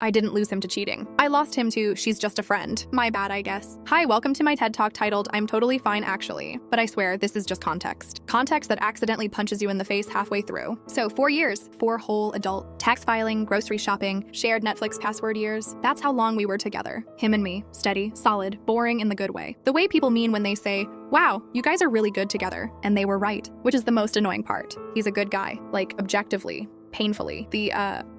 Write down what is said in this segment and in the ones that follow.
I didn't lose him to cheating. I lost him to she's just a friend. My bad, I guess. Hi, welcome to my TED Talk titled I'm Totally Fine Actually. But I swear, this is just context. Context that accidentally punches you in the face halfway through. So 4 years, 4 whole adult, tax filing, grocery shopping, shared Netflix password years. That's how long we were together. Him and me, steady, solid, boring in the good way. The way people mean when they say, wow, you guys are really good together. And they were right, which is the most annoying part. He's a good guy, like objectively. Painfully, the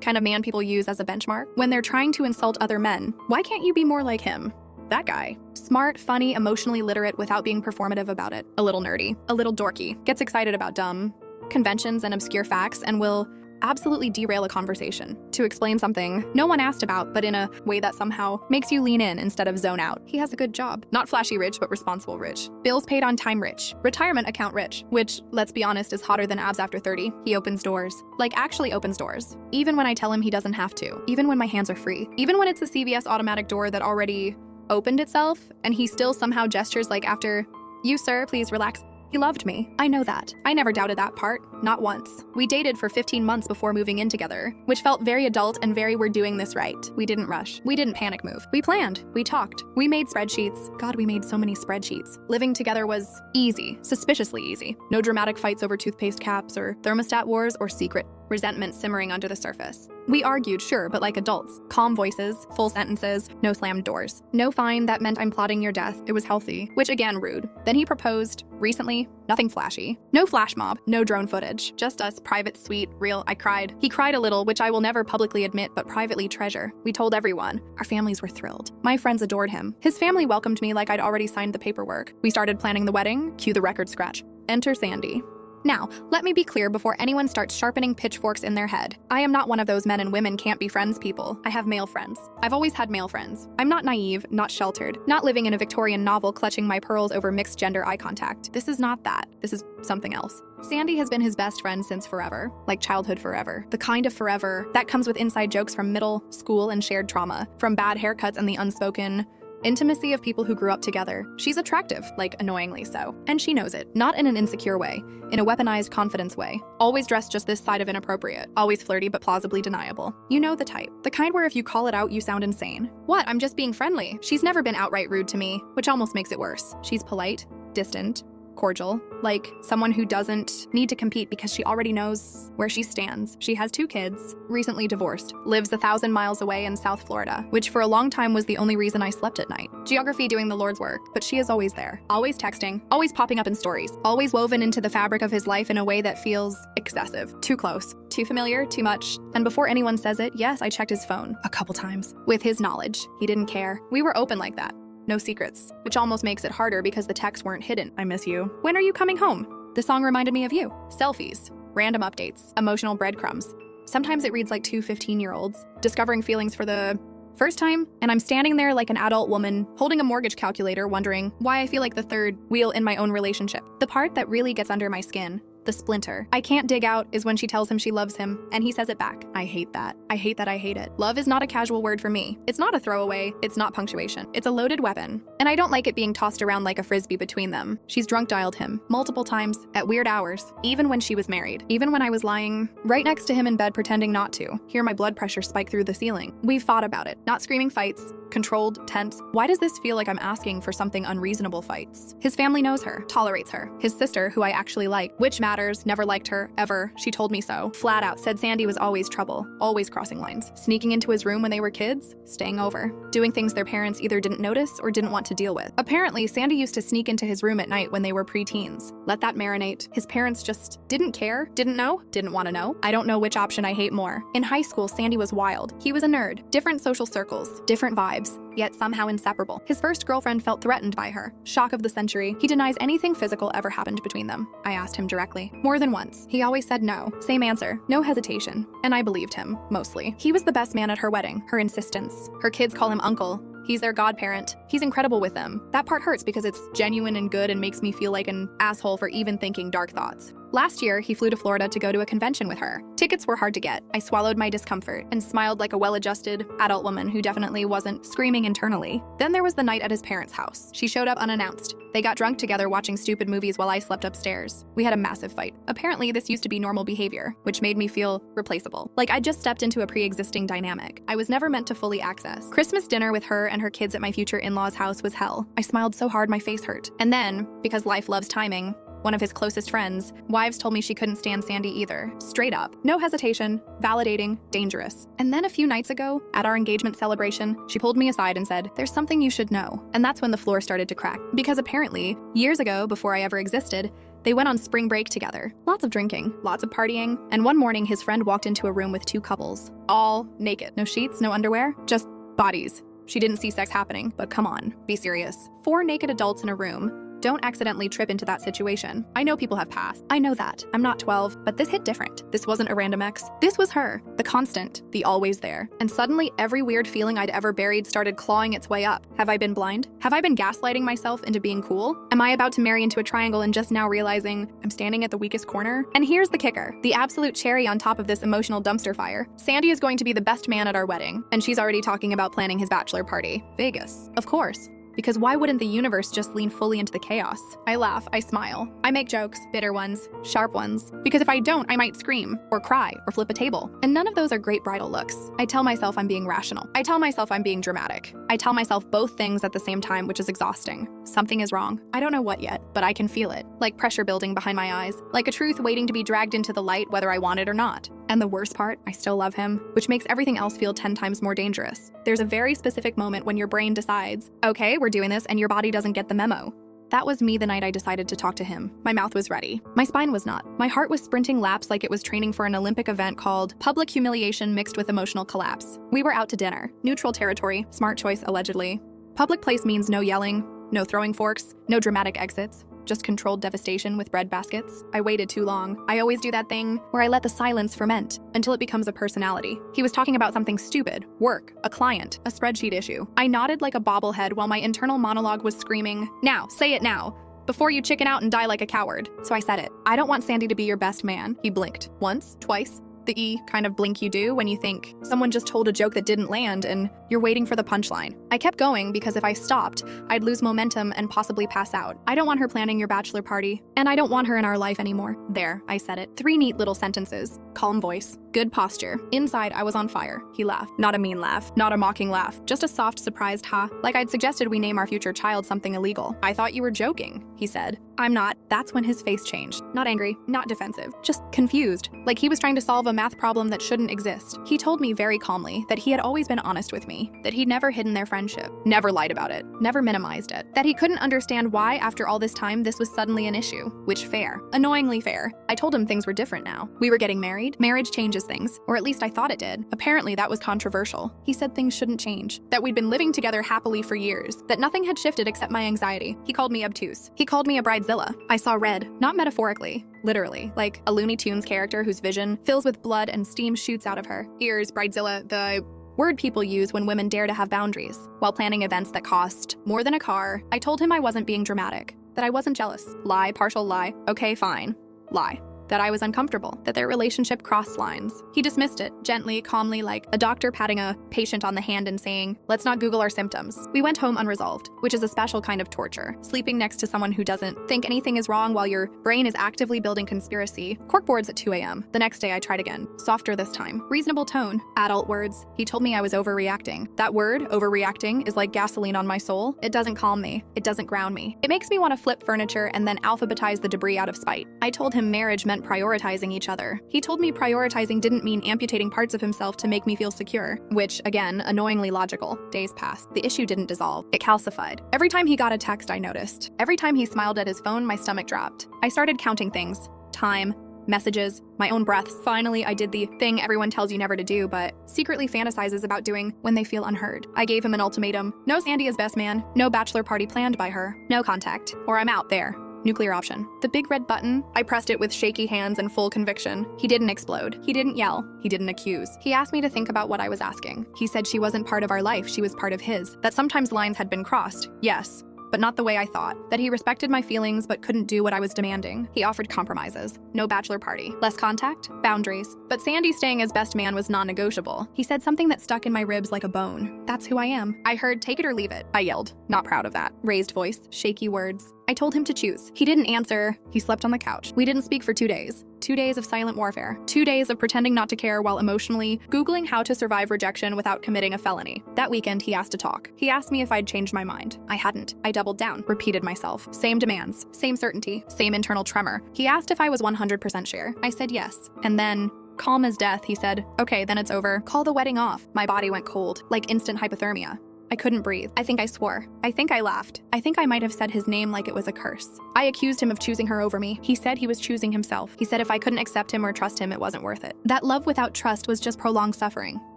kind of man people use as a benchmark when they're trying to insult other men. Why can't you be more like him? That guy. Smart, funny, emotionally literate without being performative about it. A little nerdy, a little dorky, gets excited about dumb conventions and obscure facts and will absolutely derail a conversation to explain something no one asked about, but in a way that somehow makes you lean in instead of zone out. He has a good job. Not flashy rich, but responsible rich. Bills paid on time rich. Retirement account rich, which, let's be honest, is hotter than abs after 30. He opens doors. Like, actually opens doors. Even when I tell him he doesn't have to. Even when my hands are free. Even when it's a CVS automatic door that already opened itself, and he still somehow gestures like after, "You, sir, please relax." He loved me. I know that. I never doubted that part. Not once. We dated for 15 months before moving in together, which felt very adult and very we're doing this right. We didn't rush. We didn't panic move. We planned. We talked. We made spreadsheets. God, we made so many spreadsheets. Living together was easy. Suspiciously easy. No dramatic fights over toothpaste caps or thermostat wars or secret resentment simmering under the surface. We argued, sure, but like adults. Calm voices, full sentences, no slammed doors. No fine, that meant I'm plotting your death. It was healthy, which again, rude. Then he proposed, recently, nothing flashy. No flash mob, no drone footage. Just us, private, sweet, real. I cried. He cried a little, which I will never publicly admit, but privately treasure. We told everyone. Our families were thrilled. My friends adored him. His family welcomed me like I'd already signed the paperwork. We started planning the wedding. Cue the record scratch. Enter Sandy. Now, let me be clear before anyone starts sharpening pitchforks in their head. I am not one of those men and women can't be friends people. I have male friends. I've always had male friends. I'm not naive, not sheltered, not living in a Victorian novel clutching my pearls over mixed gender eye contact. This is not that. This is something else. Sandy has been his best friend since forever, like childhood forever. The kind of forever that comes with inside jokes from middle school and shared trauma, from bad haircuts and the unspoken intimacy of people who grew up together. She's attractive, like annoyingly so. And she knows it, not in an insecure way, in a weaponized confidence way. Always dressed just this side of inappropriate. Always flirty but plausibly deniable. You know the type. The kind where if you call it out, you sound insane. What? I'm just being friendly. She's never been outright rude to me, which almost makes it worse. She's polite, distant, cordial, like someone who doesn't need to compete because she already knows where she stands. She has 2 kids, recently divorced, lives 1,000 miles away in South Florida, which for a long time was the only reason I slept at night. Geography doing the Lord's work, but she is always there, always texting, always popping up in stories, always woven into the fabric of his life in a way that feels excessive, too close, too familiar, too much. And before anyone says it, yes, I checked his phone a couple times. With his knowledge, he didn't care. We were open like that. No secrets, which almost makes it harder because the texts weren't hidden. I miss you. When are you coming home? The song reminded me of you. Selfies, random updates, emotional breadcrumbs. Sometimes it reads like 2 15-year-olds discovering feelings for the first time, and I'm standing there like an adult woman holding a mortgage calculator wondering why I feel like the third wheel in my own relationship. The part that really gets under my skin, the splinter I can't dig out, is when she tells him she loves him and he says it back. I hate that. I hate that I hate it. Love is not a casual word for me. It's not a throwaway. It's not punctuation. It's a loaded weapon. And I don't like it being tossed around like a frisbee between them. She's drunk dialed him multiple times at weird hours, even when she was married, even when I was lying right next to him in bed pretending not to. Hear my blood pressure spike through the ceiling. We've fought about it. Not screaming fights, controlled, tense. Why does this feel like I'm asking for something unreasonable fights? His family knows her, tolerates her. His sister, who I actually like, which matters, never liked her, ever. She told me so. Flat out said Sandy was always trouble, always crossing lines. Sneaking into his room when they were kids, staying over. Doing things their parents either didn't notice or didn't want to deal with. Apparently, Sandy used to sneak into his room at night when they were preteens. Let that marinate. His parents just didn't care, didn't know, didn't want to know. I don't know which option I hate more. In high school, Sandy was wild. He was a nerd. Different social circles, different vibes, yet somehow inseparable. His first girlfriend felt threatened by her. Shock of the century. He denies anything physical ever happened between them. I asked him directly. More than once. He always said no. Same answer. No hesitation. And I believed him, mostly. He was the best man at her wedding. Her insistence. Her kids call him uncle. He's their godparent. He's incredible with them. That part hurts because it's genuine and good and makes me feel like an asshole for even thinking dark thoughts. Last year, he flew to Florida to go to a convention with her. Tickets were hard to get. I swallowed my discomfort and smiled like a well-adjusted adult woman who definitely wasn't screaming internally. Then there was the night at his parents' house. She showed up unannounced. They got drunk together watching stupid movies while I slept upstairs. We had a massive fight. Apparently, this used to be normal behavior, which made me feel replaceable. Like I just stepped into a pre-existing dynamic I was never meant to fully access. Christmas dinner with her and her kids at my future in-laws' house was hell. I smiled so hard my face hurt. And then, because life loves timing, one of his closest friends' wives told me she couldn't stand Sandy either. Straight up. No hesitation. Validating. Dangerous. And then a few nights ago, at our engagement celebration, she pulled me aside and said, "There's something you should know." And that's when the floor started to crack. Because apparently, years ago, before I ever existed, they went on spring break together. Lots of drinking, lots of partying, and one morning his friend walked into a room with two couples, all naked. No sheets, no underwear, just bodies. She didn't see sex happening, but come on, be serious. 4 naked adults in a room. Don't accidentally trip into that situation. I know people have passed. I know that. I'm not 12, but this hit different. This wasn't a random ex. This was her. The constant. The always there. And suddenly, every weird feeling I'd ever buried started clawing its way up. Have I been blind? Have I been gaslighting myself into being cool? Am I about to marry into a triangle and just now realizing I'm standing at the weakest corner? And here's the kicker. The absolute cherry on top of this emotional dumpster fire. Sandy is going to be the best man at our wedding, and she's already talking about planning his bachelor party. Vegas. Of course. Because why wouldn't the universe just lean fully into the chaos? I laugh, I smile. I make jokes, bitter ones, sharp ones. Because if I don't, I might scream, or cry, or flip a table. And none of those are great bridal looks. I tell myself I'm being rational. I tell myself I'm being dramatic. I tell myself both things at the same time, which is exhausting. Something is wrong. I don't know what yet, but I can feel it. Like pressure building behind my eyes. Like a truth waiting to be dragged into the light whether I want it or not. And the worst part, I still love him, which makes everything else feel 10 times more dangerous. There's a very specific moment when your brain decides, okay, we're doing this, and your body doesn't get the memo. That was me the night I decided to talk to him. My mouth was ready. My spine was not. My heart was sprinting laps like it was training for an Olympic event called public humiliation mixed with emotional collapse. We were out to dinner. Neutral territory. Smart choice, allegedly. Public place means no yelling, no throwing forks, no dramatic exits. Just controlled devastation with bread baskets. I waited too long. I always do that thing where I let the silence ferment until it becomes a personality. He was talking about something stupid, work, a client, a spreadsheet issue. I nodded like a bobblehead while my internal monologue was screaming, "Now, say it now, before you chicken out and die like a coward." So I said it. "I don't want Sandy to be your best man." He blinked. Once, twice. The E kind of blink you do when you think someone just told a joke that didn't land and you're waiting for the punchline. I kept going because if I stopped, I'd lose momentum and possibly pass out. I don't want her planning your bachelor party, and I don't want her in our life anymore. There, I said it. 3 neat little sentences. Calm voice. Good posture. Inside, I was on fire. He laughed. Not a mean laugh. Not a mocking laugh. Just a soft, surprised ha. Like I'd suggested we name our future child something illegal. "I thought you were joking," he said. "I'm not." That's when his face changed. Not angry, not defensive, just confused. Like he was trying to solve a math problem that shouldn't exist. He told me very calmly that he had always been honest with me, that he'd never hidden their friendship, never lied about it, never minimized it, that he couldn't understand why after all this time this was suddenly an issue. Which fair. Annoyingly fair. I told him things were different now. We were getting married. Marriage changes things, or at least I thought it did. Apparently that was controversial. He said things shouldn't change, that we'd been living together happily for years, that nothing had shifted except my anxiety. He called me obtuse. He called me a bridezilla. I saw red, not metaphorically. Literally, like a Looney Tunes character whose vision fills with blood and steam shoots out of her. Ears, bridezilla, the word people use when women dare to have boundaries. While planning events that cost more than a car, I told him I wasn't being dramatic, that I wasn't jealous. Lie, partial lie. Okay, fine. Lie. That I was uncomfortable, that their relationship crossed lines. He dismissed it, gently, calmly, like a doctor patting a patient on the hand and saying, "Let's not Google our symptoms." We went home unresolved, which is a special kind of torture. Sleeping next to someone who doesn't think anything is wrong while your brain is actively building conspiracy. Corkboards at 2 a.m. The next day I tried again, softer this time. Reasonable tone, adult words. He told me I was overreacting. That word, overreacting, is like gasoline on my soul. It doesn't calm me. It doesn't ground me. It makes me want to flip furniture and then alphabetize the debris out of spite. I told him marriage meant prioritizing each other. He told me prioritizing didn't mean amputating parts of himself to make me feel secure, which, again, annoyingly logical. Days passed. The issue didn't dissolve. It calcified. Every time he got a text, I noticed. Every time he smiled at his phone, my stomach dropped. I started counting things. Time, messages, my own breaths. Finally, I did the thing everyone tells you never to do, but secretly fantasizes about doing when they feel unheard. I gave him an ultimatum. No Sandy as best man. No bachelor party planned by her. No contact. Or I'm out there. Nuclear option. The big red button, I pressed it with shaky hands and full conviction. He didn't explode. He didn't yell. He didn't accuse. He asked me to think about what I was asking. He said she wasn't part of our life, she was part of his. That sometimes lines had been crossed. Yes. but not the way I thought. That he respected my feelings but couldn't do what I was demanding. He offered compromises. No bachelor party. Less contact. Boundaries. But Sandy staying as best man was non-negotiable. He said something that stuck in my ribs like a bone. That's who I am. I heard, "Take it or leave it." I yelled. Not proud of that. Raised voice. Shaky words. I told him to choose. He didn't answer. He slept on the couch. We didn't speak for 2 days. 2 days of silent warfare. 2 days of pretending not to care while emotionally Googling how to survive rejection without committing a felony. That weekend, he asked to talk. He asked me if I'd changed my mind. I hadn't. I doubled down, repeated myself. Same demands, same certainty, same internal tremor. He asked if I was 100% sure. I said yes. And then, calm as death, he said, "Okay, then it's over. Call the wedding off." My body went cold, like instant hypothermia. I couldn't breathe. I think I swore. I think I laughed. I think I might have said his name like it was a curse. I accused him of choosing her over me. He said he was choosing himself. He said if I couldn't accept him or trust him, it wasn't worth it. That love without trust was just prolonged suffering.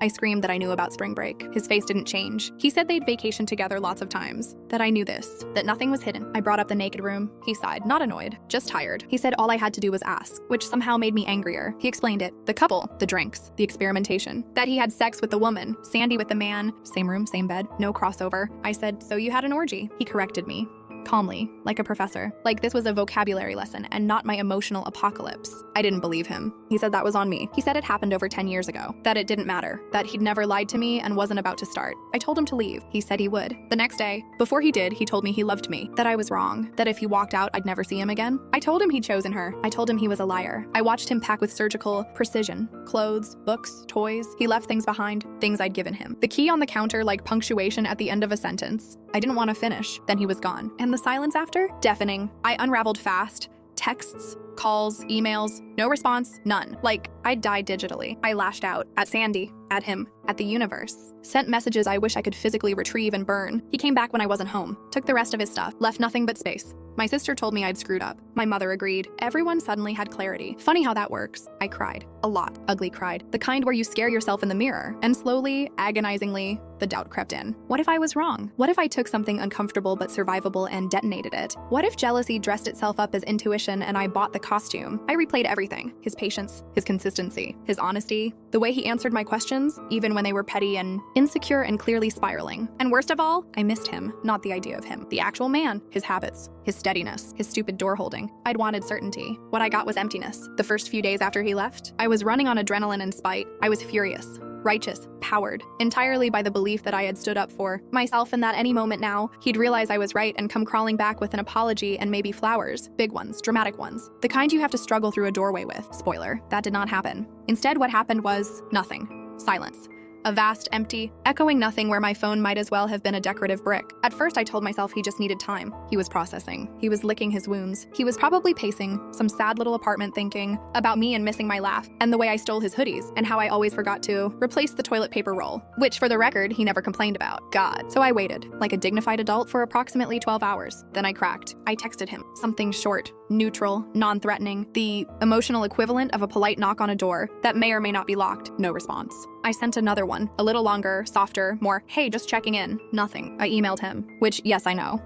I screamed that I knew about spring break. His face didn't change. He said they'd vacationed together lots of times. That I knew this. That nothing was hidden. I brought up the naked room. He sighed, not annoyed, just tired. He said all I had to do was ask, which somehow made me angrier. He explained it. The couple, the drinks, the experimentation. That he had sex with the woman, Sandy with the man, same room, same bed, no crossover. I said, "So you had an orgy?" He corrected me. Calmly, like a professor. Like this was a vocabulary lesson and not my emotional apocalypse. I didn't believe him. He said that was on me. He said it happened over 10 years ago. That it didn't matter. That he'd never lied to me and wasn't about to start. I told him to leave. He said he would. The next day, before he did, he told me he loved me. That I was wrong. That if he walked out, I'd never see him again. I told him he'd chosen her. I told him he was a liar. I watched him pack with surgical precision. Clothes, books, toys. He left things behind. Things I'd given him. The key on the counter like punctuation at the end of a sentence. I didn't want to finish. Then he was gone. And the silence after? Deafening. I unraveled fast. Texts, calls, emails, no response, none. Like, I'd died digitally. I lashed out at Sandy, at him, at the universe. Sent messages I wish I could physically retrieve and burn. He came back when I wasn't home, took the rest of his stuff, left nothing but space. My sister told me I'd screwed up. My mother agreed. Everyone suddenly had clarity. Funny how that works. I cried. A lot. Ugly cried. The kind where you scare yourself in the mirror. And slowly, agonizingly, the doubt crept in. What if I was wrong? What if I took something uncomfortable but survivable and detonated it? What if jealousy dressed itself up as intuition and I bought the costume? I replayed everything. His patience, his consistency, his honesty, the way he answered my questions, even when they were petty and insecure and clearly spiraling. And worst of all, I missed him, not the idea of him. The actual man, his habits, his steadiness, his stupid door holding. I'd wanted certainty. What I got was emptiness. The first few days after he left, I was running on adrenaline and spite. I was furious, righteous, powered, entirely by the belief that I had stood up for myself and that any moment now, he'd realize I was right and come crawling back with an apology and maybe flowers, big ones, dramatic ones, the kind you have to struggle through a doorway with. Spoiler, that did not happen. Instead, what happened was nothing. Silence. A vast, empty, echoing nothing where my phone might as well have been a decorative brick. At first, I told myself he just needed time. He was processing. He was licking his wounds. He was probably pacing some sad little apartment thinking about me and missing my laugh, and the way I stole his hoodies, and how I always forgot to replace the toilet paper roll, which, for the record, he never complained about. God. So I waited, like a dignified adult, for approximately 12 hours. Then I cracked. I texted him. Something short, neutral, non-threatening, the emotional equivalent of a polite knock on a door that may or may not be locked. No response. I sent another one, a little longer, softer, more, "Hey, just checking in." Nothing. I emailed him, which, yes, I know.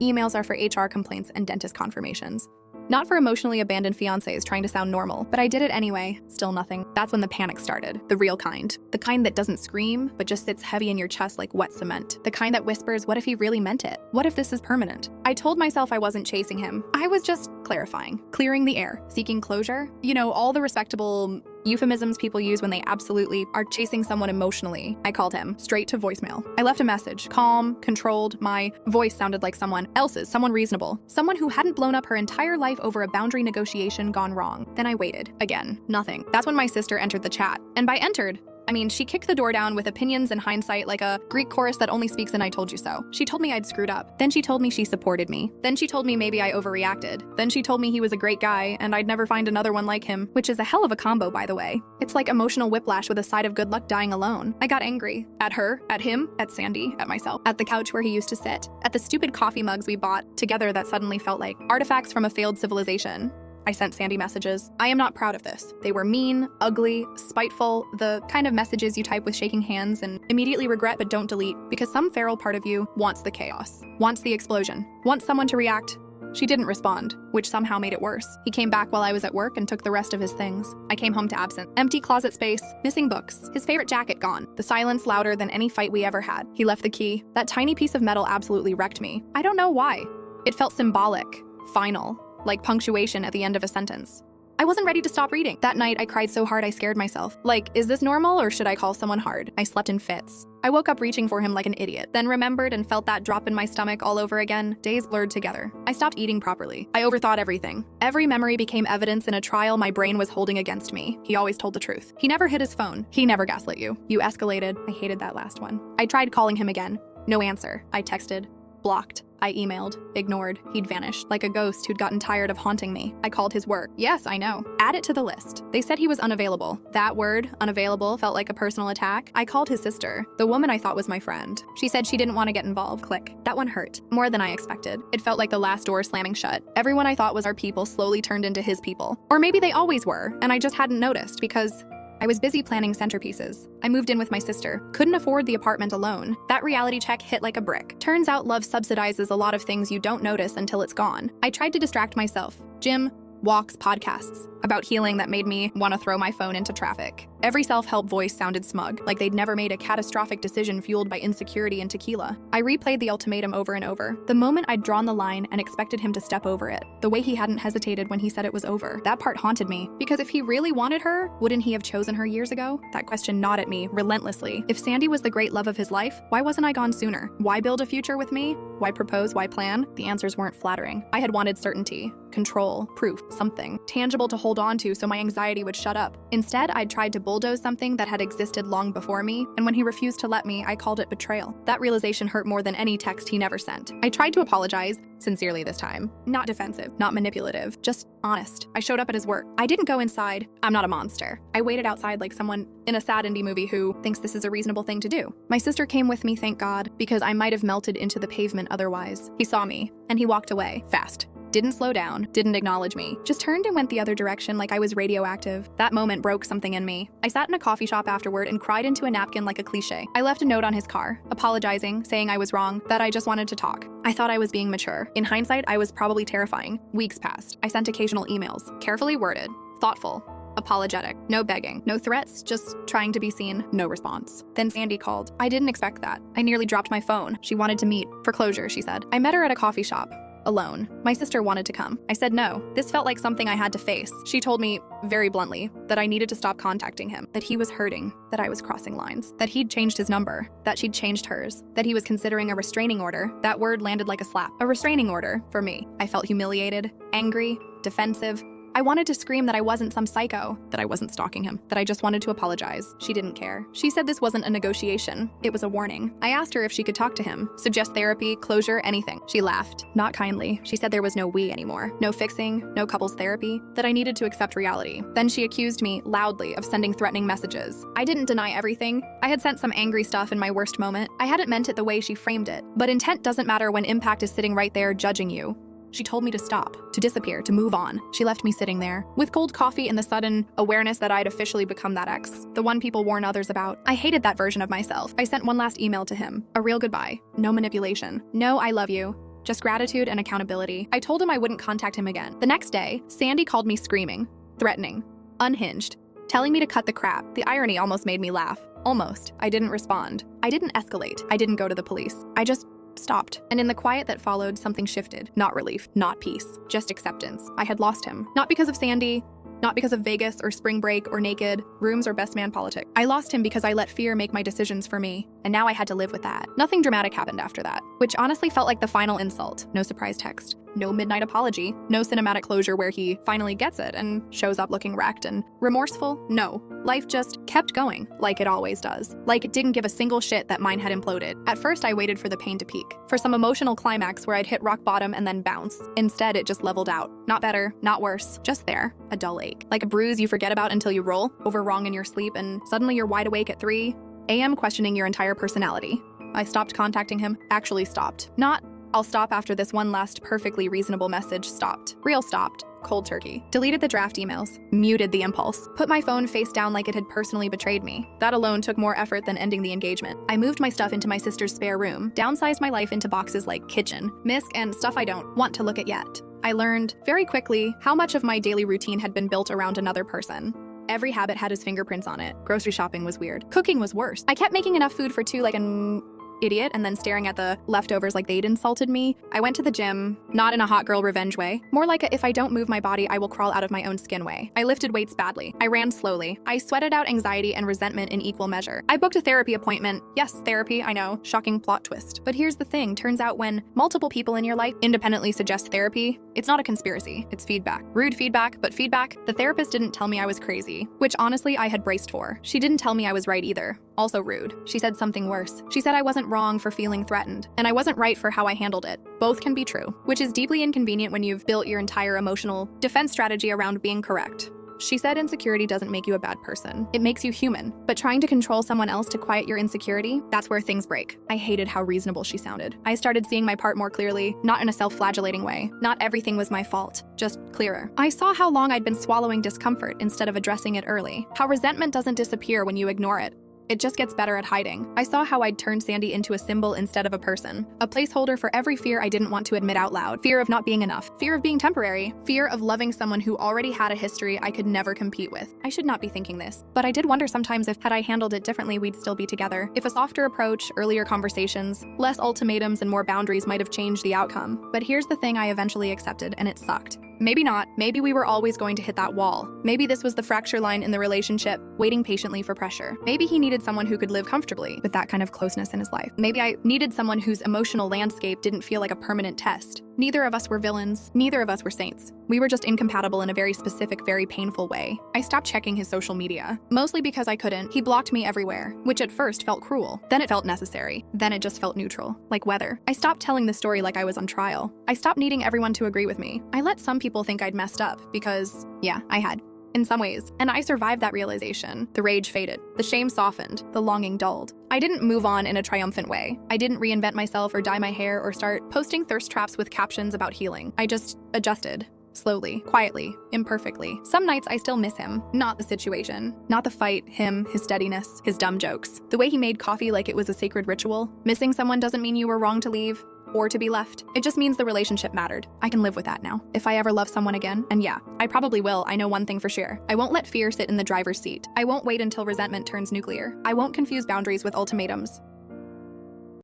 Emails are for HR complaints and dentist confirmations. Not for emotionally abandoned fiancés trying to sound normal, but I did it anyway. Still nothing. That's when the panic started. The real kind. The kind that doesn't scream, but just sits heavy in your chest like wet cement. The kind that whispers, what if he really meant it? What if this is permanent? I told myself I wasn't chasing him. I was just clarifying, clearing the air, seeking closure. You know, all the respectable euphemisms people use when they absolutely are chasing someone emotionally. I called him straight to voicemail. I left a message, calm, controlled. My voice sounded like someone else's, someone reasonable, someone who hadn't blown up her entire life over a boundary negotiation gone wrong. Then I waited. Again, nothing. That's when my sister entered the chat. And by entered, I mean, she kicked the door down with opinions and hindsight like a Greek chorus that only speaks in "I told you so." She told me I'd screwed up. Then she told me she supported me. Then she told me maybe I overreacted. Then she told me he was a great guy and I'd never find another one like him, which is a hell of a combo, by the way. It's like emotional whiplash with a side of good luck dying alone. I got angry. At her, at him, at Sandy, at myself, at the couch where he used to sit, at the stupid coffee mugs we bought together that suddenly felt like artifacts from a failed civilization. I sent Sandy messages. I am not proud of this. They were mean, ugly, spiteful, the kind of messages you type with shaking hands and immediately regret but don't delete because some feral part of you wants the chaos, wants the explosion, wants someone to react She didn't respond, which somehow made it worse. He came back while I was at work and took the rest of his things. I came home to absent. Empty closet space, missing books, his favorite jacket gone, the silence louder than any fight we ever had. He left the key. That tiny piece of metal absolutely wrecked me. I don't know why. It felt symbolic, final, like punctuation at the end of a sentence. I wasn't ready to stop reading. That night, I cried so hard I scared myself. Like, is this normal or should I call someone hard? I slept in fits. I woke up reaching for him like an idiot, then remembered and felt that drop in my stomach all over again. Days blurred together. I stopped eating properly. I overthought everything. Every memory became evidence in a trial my brain was holding against me. He always told the truth. He never hid his phone. He never gaslit you. You escalated. I hated that last one. I tried calling him again. No answer. I texted. Blocked. I emailed, ignored. He'd vanished, like a ghost who'd gotten tired of haunting me. I called his work. Yes, I know. Add it to the list. They said he was unavailable. That word, unavailable, felt like a personal attack. I called his sister, the woman I thought was my friend. She said she didn't want to get involved. Click. That one hurt. More than I expected. It felt like the last door slamming shut. Everyone I thought was our people slowly turned into his people. Or maybe they always were, and I just hadn't noticed because I was busy planning centerpieces. I moved in with my sister. Couldn't afford the apartment alone. That reality check hit like a brick. Turns out love subsidizes a lot of things you don't notice until it's gone. I tried to distract myself. Gym, walks, podcasts about healing that made me want to throw my phone into traffic. Every self-help voice sounded smug, like they'd never made a catastrophic decision fueled by insecurity and tequila. I replayed the ultimatum over and over. The moment I'd drawn the line and expected him to step over it. The way he hadn't hesitated when he said it was over. That part haunted me, because if he really wanted her, wouldn't he have chosen her years ago? That question gnawed at me relentlessly. If Sandy was the great love of his life, why wasn't I gone sooner? Why build a future with me? Why propose? Why plan? The answers weren't flattering. I had wanted certainty, control, proof, something tangible to hold on to so my anxiety would shut up. Instead, I'd tried to bulldoze something that had existed long before me, and when he refused to let me, I called it betrayal. That realization hurt more than any text he never sent. I tried to apologize, sincerely this time. Not defensive, not manipulative, just honest. I showed up at his work. I didn't go inside. I'm not a monster. I waited outside like someone in a sad indie movie who thinks this is a reasonable thing to do. My sister came with me, thank God, because I might have melted into the pavement otherwise. He saw me, and he walked away, fast. Didn't slow down, didn't acknowledge me, just turned and went the other direction like I was radioactive. That moment broke something in me. I sat in a coffee shop afterward and cried into a napkin like a cliche. I left a note on his car, apologizing, saying I was wrong, that I just wanted to talk. I thought I was being mature. In hindsight, I was probably terrifying. Weeks passed. I sent occasional emails, carefully worded, thoughtful, apologetic, no begging, no threats, just trying to be seen, no response. Then Sandy called. I didn't expect that. I nearly dropped my phone. She wanted to meet. For closure, she said. I met her at a coffee shop. Alone. My sister wanted to come. I said no. This felt like something I had to face. She told me, very bluntly, that I needed to stop contacting him, that he was hurting, that I was crossing lines, that he'd changed his number, that she'd changed hers, that he was considering a restraining order. That word landed like a slap. A restraining order, for me. I felt humiliated, angry, defensive. I wanted to scream that I wasn't some psycho, that I wasn't stalking him, that I just wanted to apologize. She didn't care. She said this wasn't a negotiation. It was a warning. I asked her if she could talk to him, suggest therapy, closure, anything. She laughed, not kindly. She said there was no we anymore. No fixing, no couples therapy, that I needed to accept reality. Then she accused me, loudly, of sending threatening messages. I didn't deny everything. I had sent some angry stuff in my worst moment. I hadn't meant it the way she framed it. But intent doesn't matter when impact is sitting right there judging you. She told me to stop, to disappear, to move on. She left me sitting there, with cold coffee and the sudden awareness that I'd officially become that ex, the one people warn others about. I hated that version of myself. I sent one last email to him, a real goodbye, no manipulation, no I love you, just gratitude and accountability. I told him I wouldn't contact him again. The next day, Sandy called me screaming, threatening, unhinged, telling me to cut the crap. The irony almost made me laugh. Almost. I didn't respond. I didn't escalate. I didn't go to the police. I just stopped. And in the quiet that followed, something shifted. Not relief, not peace, just acceptance. I had lost him. Not because of Sandy, not because of Vegas or spring break or naked, rooms or best man politics. I lost him because I let fear make my decisions for me, and now I had to live with that. Nothing dramatic happened after that, which honestly felt like the final insult. No surprise text, no midnight apology, no cinematic closure where he finally gets it and shows up looking wrecked and remorseful. No, life just kept going, like it always does. Like it didn't give a single shit that mine had imploded. At first, I waited for the pain to peak, for some emotional climax where I'd hit rock bottom and then bounce. Instead, it just leveled out. Not better, not worse, just there, a dull ache. Like a bruise you forget about until you roll over wrong in your sleep and suddenly you're wide awake at 3 a.m. questioning your entire personality. I stopped contacting him, actually stopped. Not, I'll stop after this one last perfectly reasonable message, stopped. Real stopped. cold turkey. Deleted the draft emails. Muted the impulse. Put my phone face down like it had personally betrayed me. That alone took more effort than ending the engagement. I moved my stuff into my sister's spare room, downsized my life into boxes like kitchen, misc, and stuff I don't want to look at yet. I learned very quickly how much of my daily routine had been built around another person. Every habit had his fingerprints on it. Grocery shopping was weird. Cooking was worse. I kept making enough food for two like an idiot and then staring at the leftovers like they'd insulted me. I went to the gym, not in a hot girl revenge way, more like a if I don't move my body, I will crawl out of my own skin way. I lifted weights badly. I ran slowly. I sweated out anxiety and resentment in equal measure. I booked a therapy appointment. Yes, therapy, I know, shocking plot twist. But here's the thing, turns out when multiple people in your life independently suggest therapy, it's not a conspiracy, it's feedback. Rude feedback, but feedback. The therapist didn't tell me I was crazy, which honestly I had braced for. She didn't tell me I was right either. Also rude. She said something worse. She said I wasn't wrong for feeling threatened, and I wasn't right for how I handled it. Both can be true, which is deeply inconvenient when you've built your entire emotional defense strategy around being correct. She said insecurity doesn't make you a bad person. It makes you human. But trying to control someone else to quiet your insecurity, that's where things break. I hated how reasonable she sounded. I started seeing my part more clearly, not in a self-flagellating way. Not everything was my fault, just clearer. I saw how long I'd been swallowing discomfort instead of addressing it early. How resentment doesn't disappear when you ignore it. It just gets better at hiding. I saw how I'd turned Sandy into a symbol instead of a person. A placeholder for every fear I didn't want to admit out loud. Fear of not being enough. Fear of being temporary. Fear of loving someone who already had a history I could never compete with. I should not be thinking this, but I did wonder sometimes if had I handled it differently, we'd still be together. If a softer approach, earlier conversations, less ultimatums and more boundaries might have changed the outcome. But here's the thing I eventually accepted, and it sucked. Maybe not. Maybe we were always going to hit that wall. Maybe this was the fracture line in the relationship, waiting patiently for pressure. Maybe he needed someone who could live comfortably with that kind of closeness in his life. Maybe I needed someone whose emotional landscape didn't feel like a permanent test. Neither of us were villains. Neither of us were saints. We were just incompatible in a very specific, very painful way. I stopped checking his social media, mostly because I couldn't. He blocked me everywhere, which at first felt cruel. Then it felt necessary. Then it just felt neutral, like weather. I stopped telling the story like I was on trial. I stopped needing everyone to agree with me. I let some people think I'd messed up because, yeah, I had. In some ways, and I survived that realization. The rage faded, the shame softened, the longing dulled. I didn't move on in a triumphant way. I didn't reinvent myself or dye my hair or start posting thirst traps with captions about healing. I just adjusted. Slowly, quietly, imperfectly. Some nights I still miss him, not the situation, not the fight, him, his steadiness, his dumb jokes. The way he made coffee like it was a sacred ritual. Missing someone doesn't mean you were wrong to leave or to be left. It just means the relationship mattered. I can live with that now. If I ever love someone again, and yeah, I probably will, I know one thing for sure. I won't let fear sit in the driver's seat. I won't wait until resentment turns nuclear. I won't confuse boundaries with ultimatums.